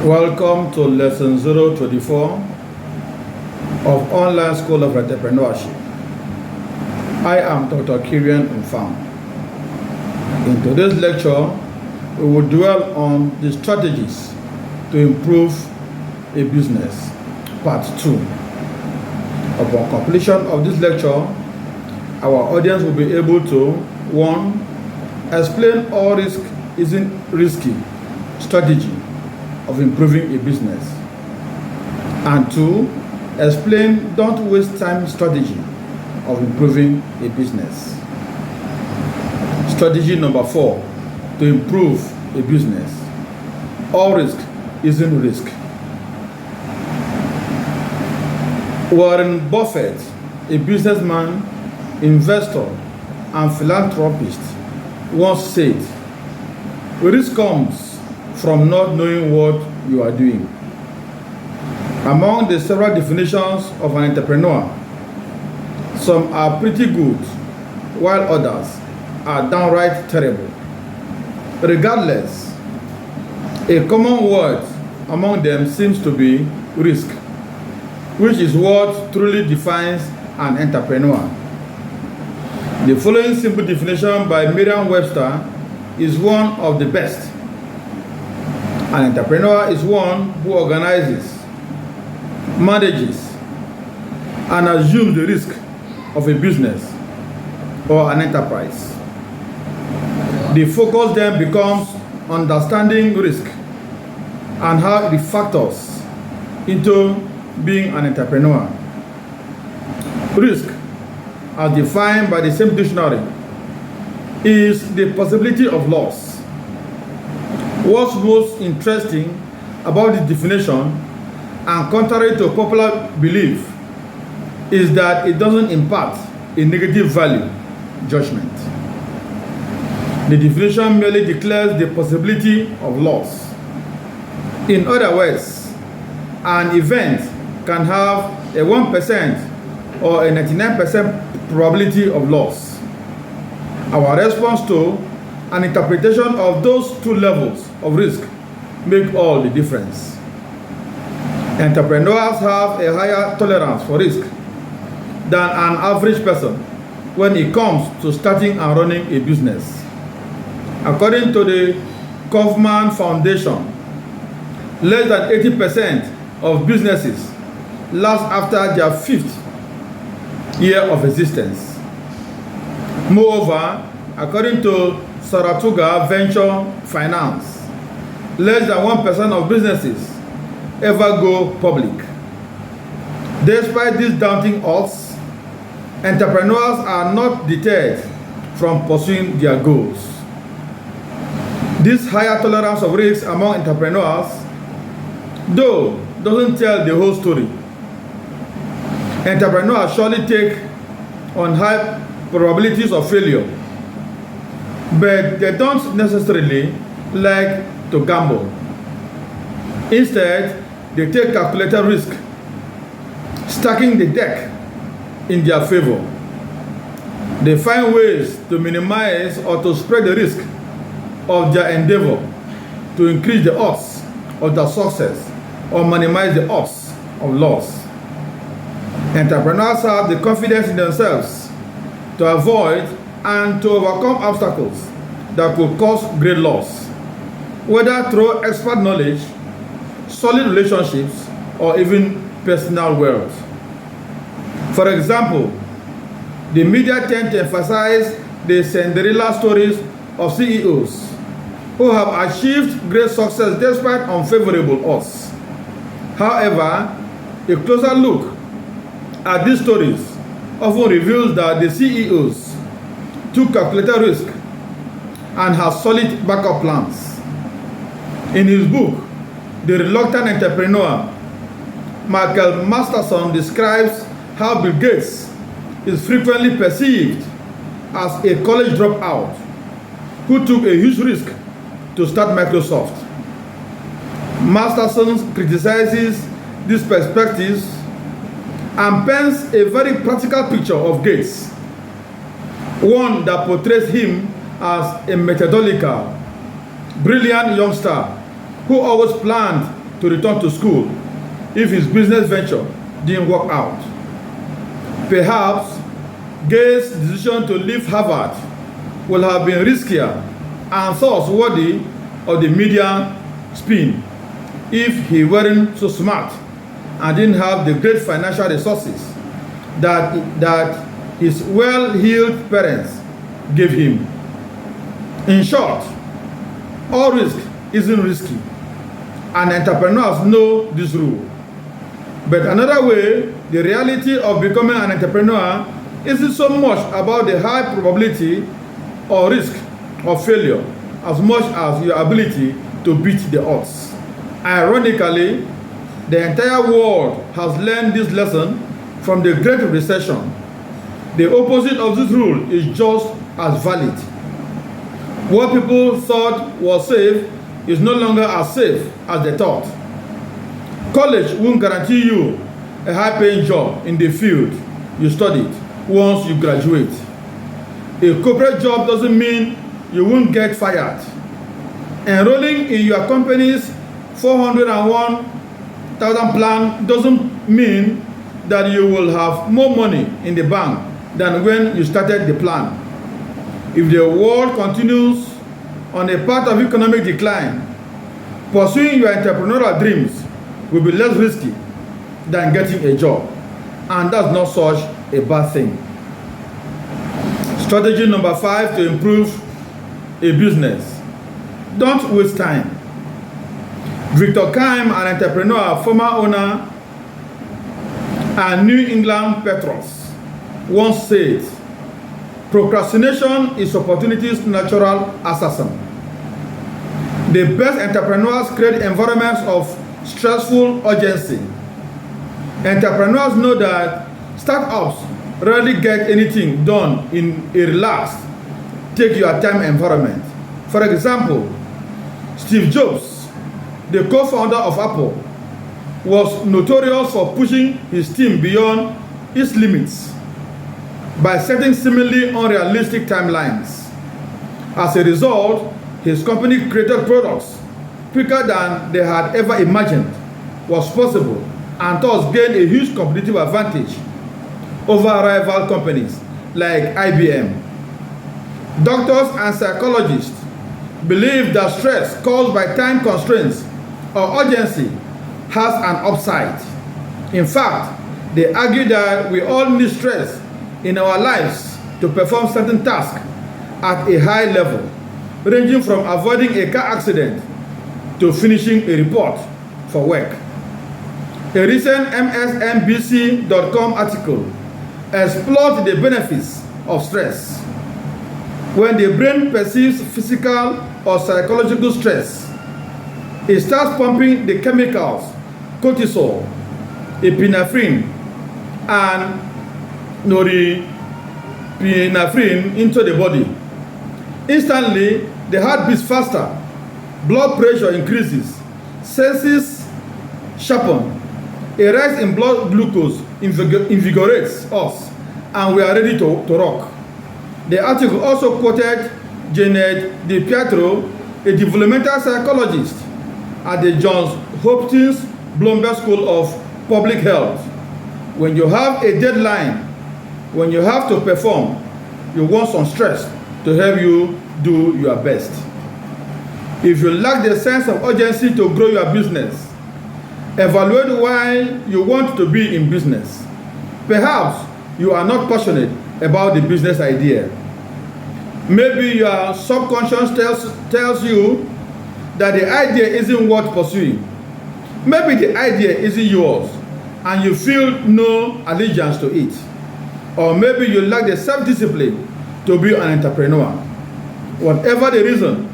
Welcome to Lesson 024 of Online School of Entrepreneurship. I am Dr. Kirian Mfam. In today's lecture, we will dwell on the strategies to improve a business, Part 2. Upon completion of this lecture, our audience will be able to 1. Explain all risk isn't risky strategy of improving a business, and 2. Explain don't waste time strategy of improving a business. Strategy number 4 to improve a business. All risk isn't risk. Warren Buffett, a businessman, investor, and philanthropist, once said, risk comes from not knowing what you are doing. Among the several definitions of an entrepreneur, some are pretty good, while others are downright terrible. Regardless, a common word among them seems to be risk, which is what truly defines an entrepreneur. The following simple definition by Merriam-Webster is one of the best. An entrepreneur is one who organizes, manages, and assumes the risk of a business or an enterprise. The focus then becomes understanding risk and how it factors into being an entrepreneur. Risk, as defined by the same dictionary, is the possibility of loss. What's most interesting about this definition, and contrary to popular belief, is that it doesn't impart a negative value judgment. The definition merely declares the possibility of loss. In other words, an event can have a 1% or a 99% probability of loss. Our response to an interpretation of those two levels of risk make all the difference. Entrepreneurs have a higher tolerance for risk than an average person when it comes to starting and running a business. According to the Kaufman Foundation, less than 80% of businesses last after their 5th year of existence. Moreover, according to Saratoga Venture Finance, less than 1% of businesses ever go public. Despite these daunting odds, entrepreneurs are not deterred from pursuing their goals. This higher tolerance of risk among entrepreneurs, though, doesn't tell the whole story. Entrepreneurs surely take on high probabilities of failure, but they don't necessarily like to gamble. Instead, they take calculated risk, stacking the deck in their favor. They find ways to minimize or to spread the risk of their endeavor to increase the odds of their success or minimize the odds of loss. Entrepreneurs have the confidence in themselves to avoid and to overcome obstacles that could cause great loss, whether through expert knowledge, solid relationships, or even personal wealth. For example, the media tend to emphasize the Cinderella stories of CEOs who have achieved great success despite unfavorable odds. However, a closer look at these stories often reveals that the CEOs took calculated risk and have solid backup plans. In his book, The Reluctant Entrepreneur, Michael Masterson describes how Bill Gates is frequently perceived as a college dropout who took a huge risk to start Microsoft. Masterson criticizes these perspectives and paints a very practical picture of Gates, one that portrays him as a methodological, brilliant youngster who always planned to return to school if his business venture didn't work out. Perhaps Gates' decision to leave Harvard would have been riskier and thus worthy of the media spin if he weren't so smart and didn't have the great financial resources that his well-heeled parents gave him. In short, all risk isn't risky, and entrepreneurs know this rule. But another way, the reality of becoming an entrepreneur isn't so much about the high probability or risk of failure as much as your ability to beat the odds. Ironically, the entire world has learned this lesson from the Great Recession. The opposite of this rule is just as valid. What people thought was safe is no longer as safe as they thought. College won't guarantee you a high-paying job in the field you studied once you graduate. A corporate job doesn't mean you won't get fired. Enrolling in your company's 401,000 plan doesn't mean that you will have more money in the bank than when you started the plan. If the world continues on a path of economic decline, pursuing your entrepreneurial dreams will be less risky than getting a job, and that's not such a bad thing. Strategy number 5 to improve a business: don't waste time. Victor Kime, an entrepreneur, former owner, and New England Patriots, once said, "Procrastination is opportunity's natural assassin." The best entrepreneurs create environments of stressful urgency. Entrepreneurs know that startups rarely get anything done in a relaxed, take your time environment. For example, Steve Jobs, the co-founder of Apple, was notorious for pushing his team beyond its limits by setting seemingly unrealistic timelines. As a result, his company created products quicker than they had ever imagined was possible, and thus gained a huge competitive advantage over rival companies like IBM. Doctors and psychologists believe that stress caused by time constraints or urgency has an upside. In fact, they argue that we all need stress in our lives to perform certain tasks at a high level, ranging from avoiding a car accident to finishing a report for work. A recent MSNBC.com article explored the benefits of stress. When the brain perceives physical or psychological stress, it starts pumping the chemicals cortisol, epinephrine, and norepinephrine into the body. Instantly, the heart beats faster, blood pressure increases, senses sharpen, a rise in blood glucose invigorates us, and we are ready to rock. The article also quoted Janet DiPietro, a developmental psychologist at the Johns Hopkins Bloomberg School of Public Health. When you have a deadline, when you have to perform, you want some stress to help you do your best. If you lack the sense of urgency to grow your business, evaluate why you want to be in business. Perhaps you are not passionate about the business idea. Maybe your subconscious tells you that the idea isn't worth pursuing. Maybe the idea isn't yours and you feel no allegiance to it. Or maybe you lack the self-discipline to be an entrepreneur. Whatever the reason,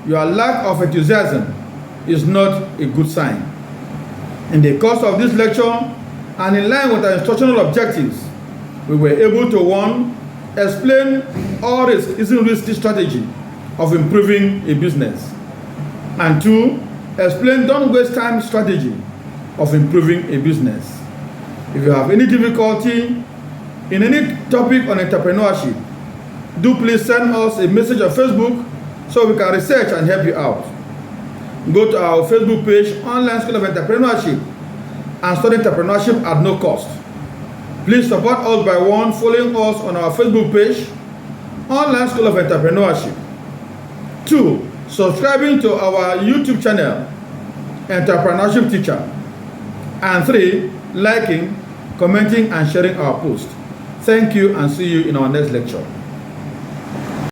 your lack of enthusiasm is not a good sign. In the course of this lecture, and in line with our instructional objectives, we were able to 1. Explain all risk isn't risky strategy of improving a business, and 2. Explain don't waste time strategy of improving a business. If you have any difficulty in any topic on entrepreneurship, do please send us a message on Facebook so we can research and help you out. Go to our Facebook page, Online School of Entrepreneurship, and study entrepreneurship at no cost. Please support us by one, following us on our Facebook page, Online School of Entrepreneurship. 2, subscribing to our YouTube channel, Entrepreneurship Teacher. And 3, liking, commenting, and sharing our post. Thank you, and see you in our next lecture.